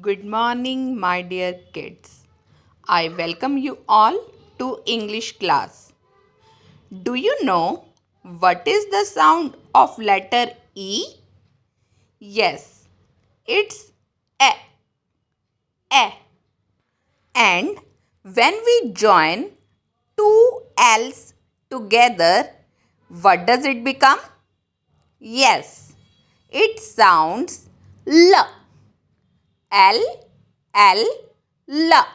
Good morning, my dear kids. I welcome you all to English class. Do you know what is the sound of letter E? Yes, it's A. A. And when we join two L's together, what does it become? Yes, it sounds L. L. L. L.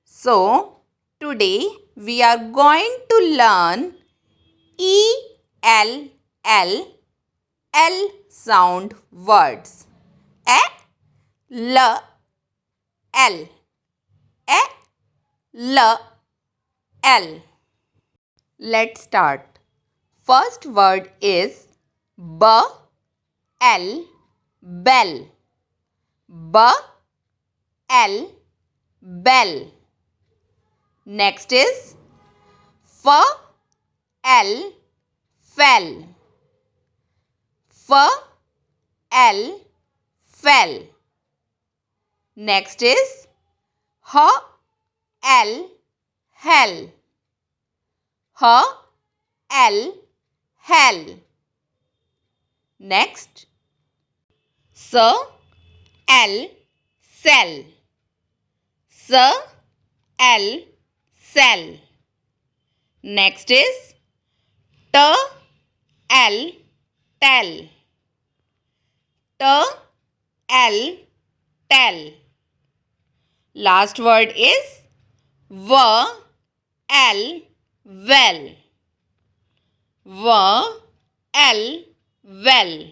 So, today we are going to learn E L L L sound words. A L L A L L. Let's start. First word is B L bell. B L bell. Next is F L fell. F L fell. Next is H L hell. H L hell. Next S L cell. S L cell. Next is T L tell. T L tell. Last word is V L well. V L well.